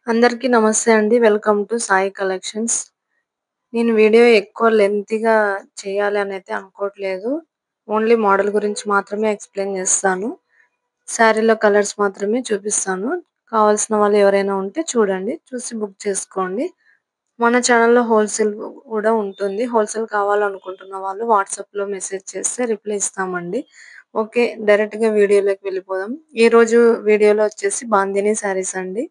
అందరికీ నమస్తే అండి. Welcome to Sai collections. నేను వీడియో ఎక్కువ లెంగ్తీగా చేయాలి అనైతే అనుకోవట్లేదు. ఓన్లీ మోడల్ గురించి మాత్రమే ఎక్స్‌ప్లెయిన్ చేస్తాను. శారీలో కలర్స్ మాత్రమే చూపిస్తాను. కావాల్సిన వాళ్ళు ఎవరైనా ఉంటే చూడండి. చూసి బుక్ చేసుకోండి. మన ఛానెల్‌లో హోల్‌సేల్ కూడా ఉంటుంది. హోల్‌సేల్ కావాలనుకుంటున్న వాళ్ళు వాట్సాప్‌లో మెసేజ్ చేస్తే రిప్లై ఇస్తామండి. ఓకే. డైరెక్ట్‌గా వీడియోలోకి వెళ్ళిపోదాం. ఈరోజు వీడియోలో వచ్చేసి బాందిని శారీస్ అండి.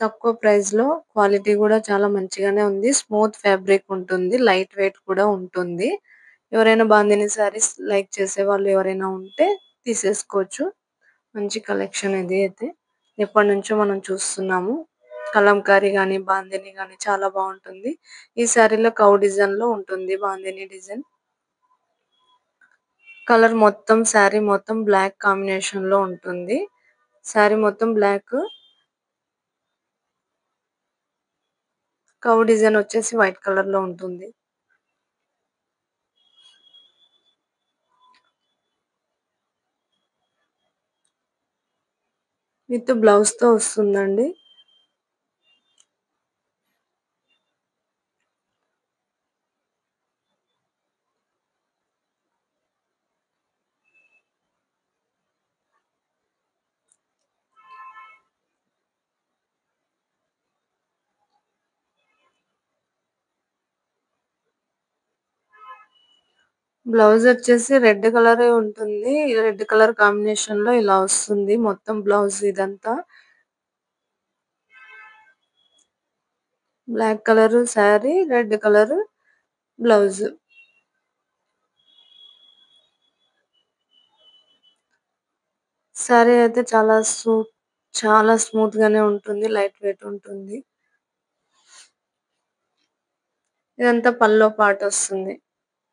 తక్కువ ప్రైస్‌లో క్వాలిటీ కూడా చాలా మంచిగానే ఉంది. స్మూత్ ఫ్యాబ్రిక్ ఉంటుంది. లైట్ వెయిట్ కూడా ఉంటుంది. ఎవరైనా బాందిని శారీస్ లైక్ చేసేవాళ్ళు ఎవరైనా ఉంటే తీసేసుకోవచ్చు. మంచి కలెక్షన్ ఇది అయితే. ఎప్పటినుంచో మనం చూస్తున్నాము. కలంకారీ గాని, బాందిని గాని చాలా బావుంటుంది. ఈ శారీలో కౌ డిజైన్‌లో ఉంటుంది బాందిని డిజైన్. కలర్ మొత్తం శారీ మొత్తం బ్లాక్ కాంబినేషన్‌లో ఉంటుంది. శారీ మొత్తం బ్లాక్. కౌ డిజైన్ వచ్చేసి వైట్ కలర్‌లో ఉంటుంది. విత్ బ్లౌజ్‌తో వస్తుందండి. బ్లౌజ్ వచ్చేసి రెడ్ కలరే ఉంటుంది. రెడ్ కలర్ కాంబినేషన్‌లో ఇలా వస్తుంది మొత్తం బ్లౌజ్ ఇదంతా. Black colour sari, red colour blouse. Sari అయితే చాలా స్మూత్ గానే ఉంటుంది. లైట్ వెయిట్ ఉంటుంది. ఇదంతా పల్లో పార్ట్ వస్తుంది.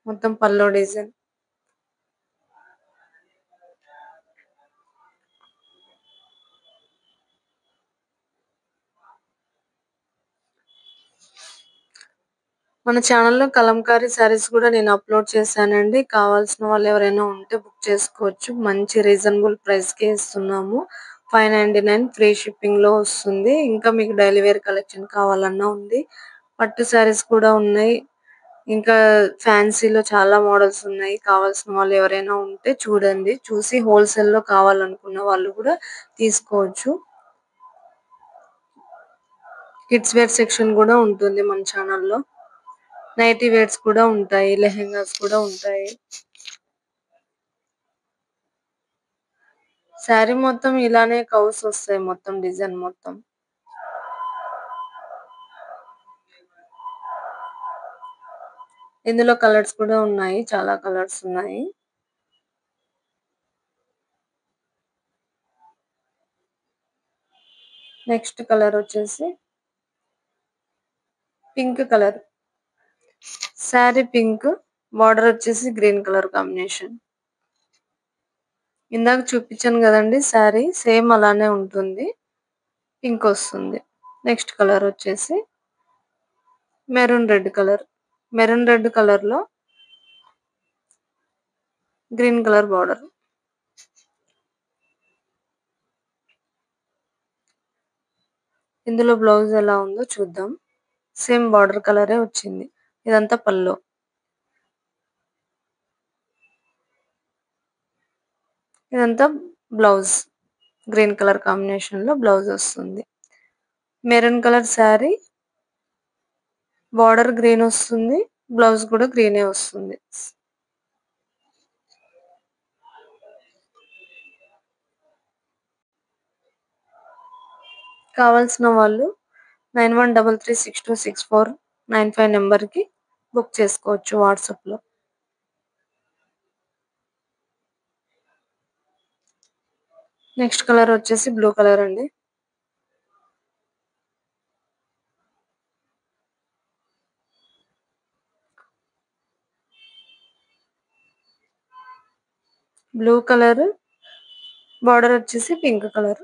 మొత్తం పల్లో డిజైన్. మన ఛానెల్‌లో కలంకారీ శారీస్ కూడా నేను అప్‌లోడ్ చేశానండి. కావాల్సిన వాళ్ళు ఎవరైనా ఉంటే బుక్ చేసుకోవచ్చు. మంచి రీజనబుల్ ప్రైస్‌కే ఇస్తున్నాము. 599 ఫ్రీ షిప్పింగ్‌లో వస్తుంది. ఇంకా మీకు డైలీ వేర్ కలెక్షన్ కావాలన్నా ఉంది. పట్టు శారీస్ కూడా ఉన్నాయి. ఇంకా ఫ్యాన్సీలో చాలా మోడల్స్ ఉన్నాయి. కావాల్సిన వాళ్ళు ఎవరైనా ఉంటే చూడండి. చూసి హోల్‌సేల్‌లో కావాలనుకున్న వాళ్ళు కూడా తీసుకోవచ్చు. కిడ్స్ వేర్ సెక్షన్ కూడా ఉంటుంది మన ఛానెల్‌లో. నైటీ వేర్స్ కూడా ఉంటాయి. లెహెంగాస్ కూడా ఉంటాయి. శారీ మొత్తం ఇలానే కౌస్ వస్తాయి మొత్తం డిజైన్ మొత్తం. ఇందులో కలర్స్ కూడా ఉన్నాయి. చాలా కలర్స్ ఉన్నాయి. నెక్స్ట్ కలర్ వచ్చేసి pink colour. Sari pink, border వచ్చేసి గ్రీన్ కలర్ కాంబినేషన్. ఇందాక చూపించాను కదండి శారీ సేమ్ అలానే ఉంటుంది. పింక్ వస్తుంది. నెక్స్ట్ కలర్ వచ్చేసి maroon red colour. Maroon red colour లో గ్రీన్ కలర్ బార్డర్. ఇందులో బ్లౌజ్ ఎలా ఉందో చూద్దాం. సేమ్ బార్డర్ కలరే వచ్చింది. ఇదంతా పల్లో. ఇదంతా బ్లౌజ్. గ్రీన్ కలర్ కాంబినేషన్ లో బ్లౌజ్ వస్తుంది. Maroon colour sari, border green వస్తుంది. బ్లౌజ్ కూడా గ్రీనే వస్తుంది. కావాల్సిన వాళ్ళు 9133626495 నెంబర్కి బుక్ చేసుకోవచ్చు వాట్సాప్లో. నెక్స్ట్ కలర్ వచ్చేసి బ్లూ కలర్ అండి. బ్లూ కలర్ బార్డర్ వచ్చేసి పింక్ కలర్.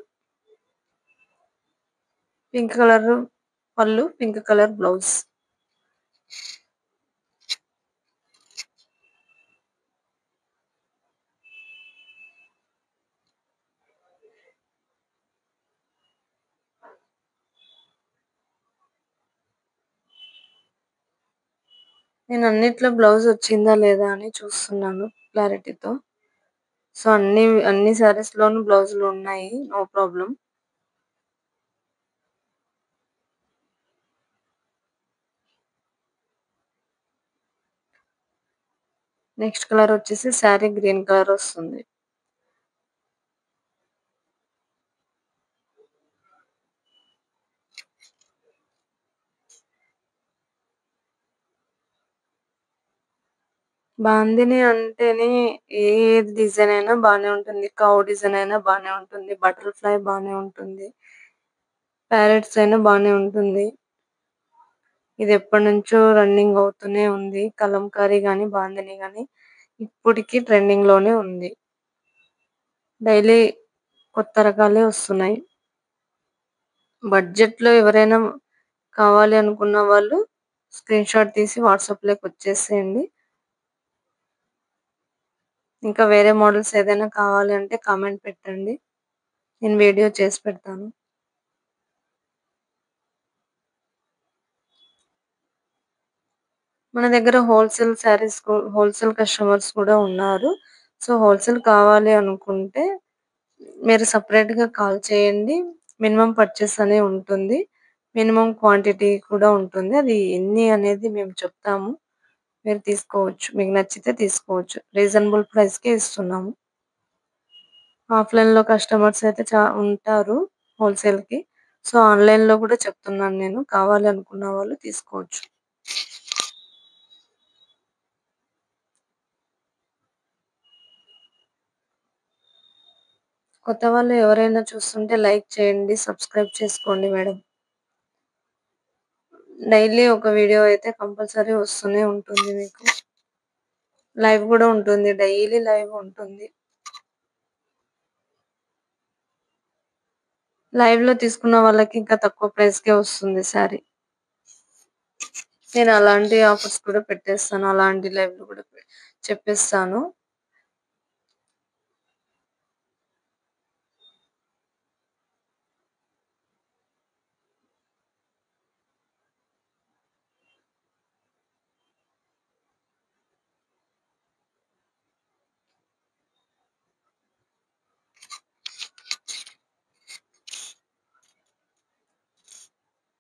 పింక్ కలర్ పళ్ళు, పింక్ కలర్ బ్లౌజ్. నేను అన్నిట్లో బ్లౌజ్ వచ్చిందా లేదా అని చూస్తున్నాను క్లారిటీతో. సో, అన్ని శారీస్‌లోనూ బ్లౌజులు ఉన్నాయి. No problem. నెక్స్ట్ కలర్ వచ్చేసి శారీ గ్రీన్ కలర్ వస్తుంది. బాందిని అంటేనే ఏ డిజైన్ అయినా బానే ఉంటుంది. కౌ డిజైన్ అయినా బానే ఉంటుంది. బటర్‌ఫ్లై బానే ఉంటుంది. ప్యారెట్స్ అయినా బానే ఉంటుంది. ఇది ఎప్పటినుంచో రన్నింగ్ అవుతూనే ఉంది. కలంకారీ గాని, బాందిని గాని ఇప్పటికి ట్రెండింగ్‌లోనే ఉంది. డైలీ కొత్త రకాలే వస్తున్నాయి. బడ్జెట్‌లో ఎవరైనా కావాలి అనుకున్న వాళ్ళు స్క్రీన్‌షాట్ తీసి వాట్సాప్‌లోకి వచ్చేసేయండి. ఇంకా వేరే మోడల్స్ ఏదైనా కావాలి అంటే కామెంట్ పెట్టండి. నేను వీడియో చేసి పెడతాను. మన దగ్గర హోల్‌సేల్ కస్టమర్స్ కూడా ఉన్నారు. సో, హోల్‌సేల్ కావాలి అనుకుంటే మీరు సెపరేట్‌గా కాల్ చేయండి. మినిమమ్ పర్చేస్ అని ఉంటుంది. మినిమమ్ క్వాంటిటీ కూడా ఉంటుంది. అది ఎన్ని అనేది మేము చెప్తాము. మీరు తీసుకోవచ్చు. మీకు నచ్చితే తీసుకోవచ్చు. రీజనబుల్ ప్రైస్‌కే ఇస్తున్నాము. ఆఫ్‌లైన్‌లో కస్టమర్స్ అయితే ఉంటారు హోల్‌సేల్‌కి. సో, ఆన్‌లైన్‌లో కూడా చెప్తున్నాను నేను. కావాలి అనుకున్న వాళ్ళు తీసుకోవచ్చు. కొత్త వాళ్ళు ఎవరైనా చూస్తుంటే లైక్ చేయండి. సబ్స్క్రైబ్ చేసుకోండి మేడం. డైలీ ఒక వీడియో అయితే కంపల్సరీ వస్తూనే ఉంటుంది మీకు. లైవ్ కూడా ఉంటుంది. డైలీ లైవ్ ఉంటుంది. లైవ్‌లో తీసుకున్న వాళ్ళకి ఇంకా తక్కువ ప్రైస్‌కే వస్తుంది శారీ. నేను అలాంటి ఆఫర్స్ కూడా పెట్టేస్తాను. అలాంటి లైవ్‌లు కూడా చెప్పేస్తాను.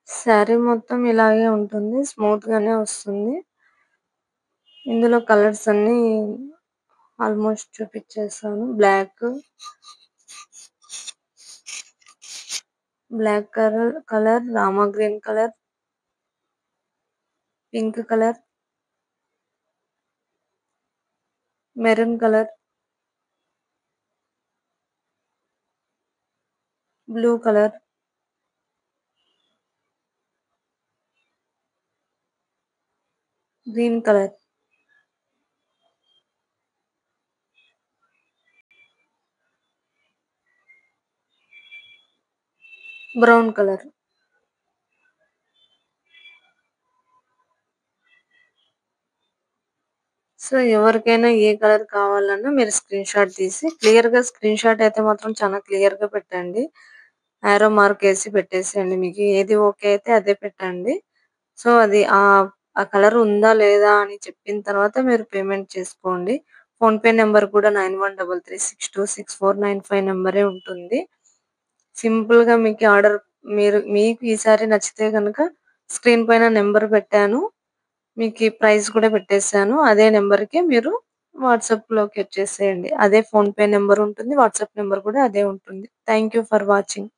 శారీ మొత్తం ఇలాగే ఉంటుంది. స్మూత్ గానే వస్తుంది. ఇందులో కలర్స్ అన్నీ ఆల్మోస్ట్ చూపించేసాను. Black colour, Rama green colour, pink colour, maroon colour, blue colour, green colour, brown colour. So, ఎవరికైనా ఏ కలర్ కావాలన్నా మీరు స్క్రీన్‌షాట్ తీసి స్క్రీన్‌షాట్ అయితే మాత్రం చాలా క్లియర్‌గా పెట్టండి. యారో మార్క్ ఏసి పెట్టేసేయండి. మీకు ఏది ఓకే అయితే అదే పెట్టండి. సో, అది ఆ కలర్ ఉందా లేదా అని చెప్పిన తర్వాత మీరు పేమెంట్ చేసుకోండి. ఫోన్‌పే నంబర్ కూడా 9133626495 నంబరే ఉంటుంది. సింపుల్‌గా మీకు ఈ సారీ నచ్చితే గనక స్క్రీన్ పైన నంబర్ పెట్టాను. మీకీ ప్రైస్ కూడా పెట్టేసాను. అదే నంబర్‌కి మీరు వాట్సాప్‌లోకి వచ్చేసేయండి. అదే ఫోన్‌పే నంబర్ ఉంటుంది. వాట్సాప్ నంబర్ కూడా అదే ఉంటుంది. Thank you for watching.